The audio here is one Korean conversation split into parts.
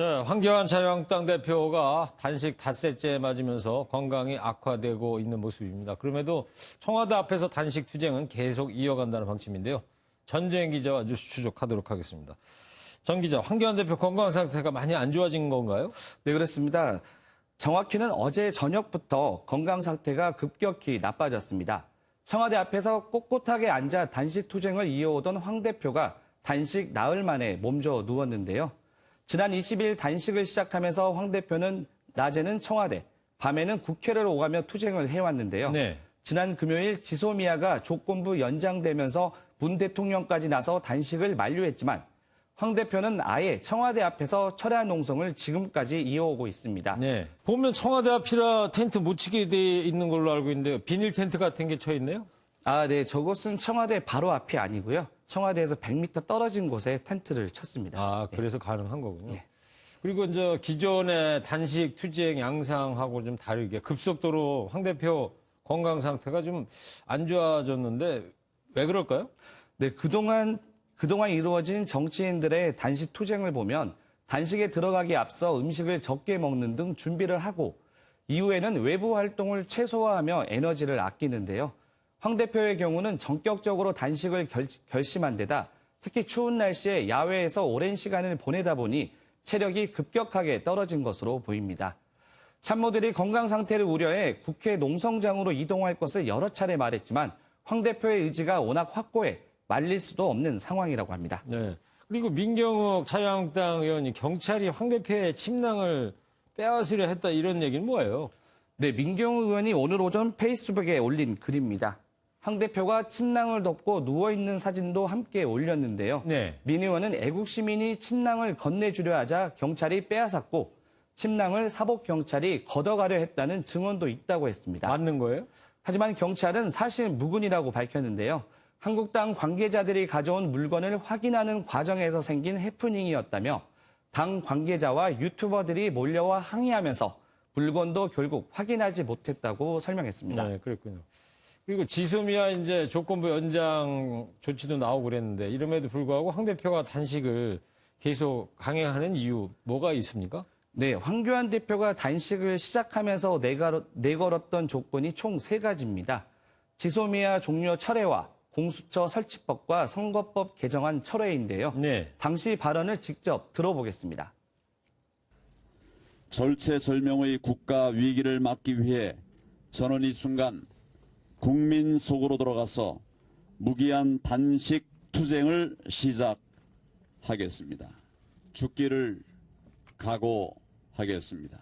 네, 황교안 자유한국당 대표가 단식 닷새째 맞으면서 건강이 악화되고 있는 모습입니다. 그럼에도 청와대 앞에서 단식 투쟁은 계속 이어간다는 방침인데요. 전재현 기자와 뉴스 추적하도록 하겠습니다. 전 기자, 황교안 대표 건강 상태가 많이 안 좋아진 건가요? 네, 그렇습니다. 정확히는 어제 저녁부터 건강 상태가 급격히 나빠졌습니다. 청와대 앞에서 꼿꼿하게 앉아 단식 투쟁을 이어오던 황 대표가 단식 나흘 만에 몸져 누웠는데요. 지난 20일 단식을 시작하면서 황 대표는 낮에는 청와대, 밤에는 국회를 오가며 투쟁을 해왔는데요. 네. 지난 금요일 지소미아가 조건부 연장되면서 문 대통령까지 나서 단식을 만료했지만 황 대표는 아예 청와대 앞에서 철야 농성을 지금까지 이어오고 있습니다. 네. 보면 청와대 앞이라 텐트 못 치게 돼 있는 걸로 알고 있는데요. 비닐 텐트 같은 게 쳐 있네요? 네. 저곳은 청와대 바로 앞이 아니고요. 청와대에서 100m 떨어진 곳에 텐트를 쳤습니다. 그래서 가능한 거군요. 예. 그리고 이제 기존의 단식 투쟁 양상하고 좀 다르게 급속도로 황 대표 건강 상태가 좀 안 좋아졌는데 왜 그럴까요? 네, 그동안 이루어진 정치인들의 단식 투쟁을 보면 단식에 들어가기 앞서 음식을 적게 먹는 등 준비를 하고 이후에는 외부 활동을 최소화하며 에너지를 아끼는데요. 황 대표의 경우는 전격적으로 단식을 결심한 데다 특히 추운 날씨에 야외에서 오랜 시간을 보내다 보니 체력이 급격하게 떨어진 것으로 보입니다. 참모들이 건강 상태를 우려해 국회 농성장으로 이동할 것을 여러 차례 말했지만 황 대표의 의지가 워낙 확고해 말릴 수도 없는 상황이라고 합니다. 네. 그리고 민경욱 자유한국당 의원이 경찰이 황 대표의 침낭을 빼앗으려 했다 이런 얘기는 뭐예요? 네, 민경욱 의원이 오늘 오전 페이스북에 올린 글입니다. 황 대표가 침낭을 덮고 누워있는 사진도 함께 올렸는데요. 네. 민 의원은 애국 시민이 침낭을 건네주려 하자 경찰이 빼앗았고 침낭을 사복 경찰이 걷어가려 했다는 증언도 있다고 했습니다. 맞는 거예요? 하지만 경찰은 사실 무근이라고 밝혔는데요. 한국당 관계자들이 가져온 물건을 확인하는 과정에서 생긴 해프닝이었다며 당 관계자와 유튜버들이 몰려와 항의하면서 물건도 결국 확인하지 못했다고 설명했습니다. 네, 그랬군요. 그리고 지소미아 이제 조건부 연장 조치도 나오고 그랬는데 이름에도 불구하고 황 대표가 단식을 계속 강행하는 이유 뭐가 있습니까? 네, 황교안 대표가 단식을 시작하면서 내걸었던 조건이 총 3가지입니다. 지소미아 종료 철회와 공수처 설치법과 선거법 개정안 철회인데요. 네. 당시 발언을 직접 들어보겠습니다. 절체절명의 국가 위기를 막기 위해 저는 이 순간 국민 속으로 들어가서 무기한 단식 투쟁을 시작하겠습니다. 죽기를 각오하겠습니다.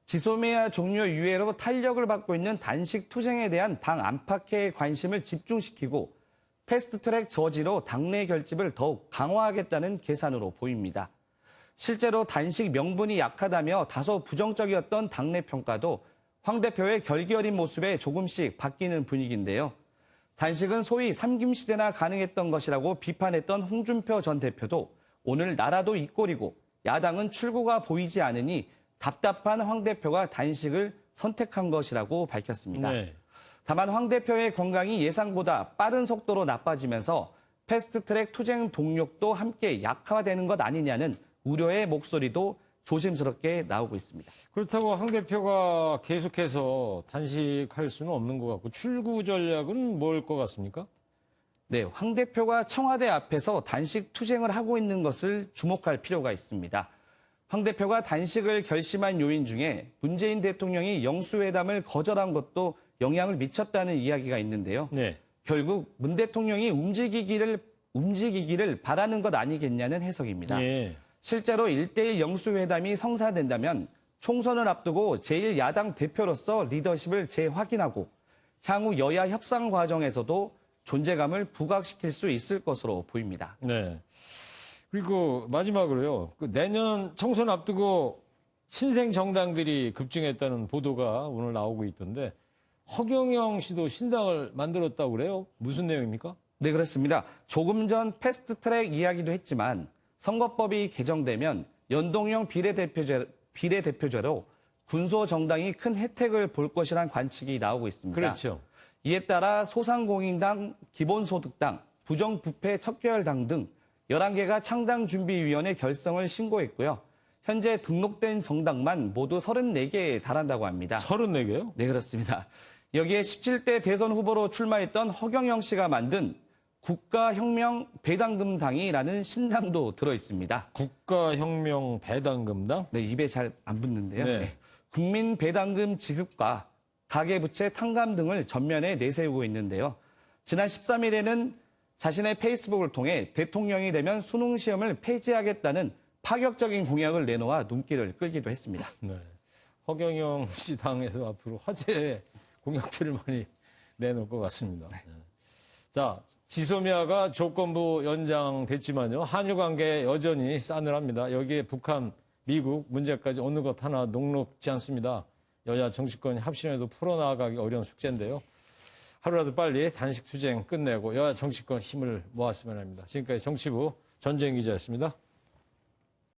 지소미아 종료 이후로 탄력을 받고 있는 단식 투쟁에 대한 당 안팎의 관심을 집중시키고 패스트트랙 저지로 당내 결집을 더욱 강화하겠다는 계산으로 보입니다. 실제로 단식 명분이 약하다며 다소 부정적이었던 당내 평가도 황 대표의 결기 어린 모습에 조금씩 바뀌는 분위기인데요. 단식은 소위 삼김시대나 가능했던 것이라고 비판했던 홍준표 전 대표도 오늘 나라도 이 꼴이고 야당은 출구가 보이지 않으니 답답한 황 대표가 단식을 선택한 것이라고 밝혔습니다. 네. 다만 황 대표의 건강이 예상보다 빠른 속도로 나빠지면서 패스트트랙 투쟁 동력도 함께 약화되는 것 아니냐는 우려의 목소리도 조심스럽게 나오고 있습니다. 그렇다고 황 대표가 계속해서 단식할 수는 없는 것 같고 출구 전략은 뭘 것 같습니까? 네, 황 대표가 청와대 앞에서 단식 투쟁을 하고 있는 것을 주목할 필요가 있습니다. 황 대표가 단식을 결심한 요인 중에 문재인 대통령이 영수회담을 거절한 것도 영향을 미쳤다는 이야기가 있는데요. 네. 결국 문 대통령이 움직이기를 바라는 것 아니겠냐는 해석입니다. 네. 실제로 1대1 영수회담이 성사된다면 총선을 앞두고 제1야당 대표로서 리더십을 재확인하고 향후 여야 협상 과정에서도 존재감을 부각시킬 수 있을 것으로 보입니다. 네. 그리고 마지막으로요. 내년 총선 앞두고 신생 정당들이 급증했다는 보도가 오늘 나오고 있던데 허경영 씨도 신당을 만들었다고 그래요? 무슨 내용입니까? 네, 그렇습니다. 조금 전 패스트트랙 이야기도 했지만 선거법이 개정되면 연동형 비례대표제로 군소정당이 큰 혜택을 볼 것이란 관측이 나오고 있습니다. 그렇죠. 이에 따라 소상공인당, 기본소득당, 부정부패 척결당 등 11개가 창당준비위원회 결성을 신고했고요. 현재 등록된 정당만 모두 34개에 달한다고 합니다. 34개요? 네, 그렇습니다. 여기에 17대 대선 후보로 출마했던 허경영 씨가 만든 국가혁명배당금당이라는 신당도 들어있습니다. 국가혁명배당금당? 네, 입에 잘 안 붙는데요. 네. 네. 국민배당금 지급과 가계부채 탕감 등을 전면에 내세우고 있는데요. 지난 13일에는 자신의 페이스북을 통해 대통령이 되면 수능시험을 폐지하겠다는 파격적인 공약을 내놓아 눈길을 끌기도 했습니다. 네. 허경영 씨 당에서 앞으로 화제의 공약들을 많이 내놓을 것 같습니다. 네. 자, 지소미아가 조건부 연장됐지만요. 한일 관계 여전히 싸늘합니다. 여기에 북한, 미국 문제까지 어느 것 하나 녹록지 않습니다. 여야 정치권이 합심해도 풀어나가기 어려운 숙제인데요. 하루라도 빨리 단식 투쟁 끝내고 여야 정치권 힘을 모았으면 합니다. 지금까지 정치부 전재인 기자였습니다.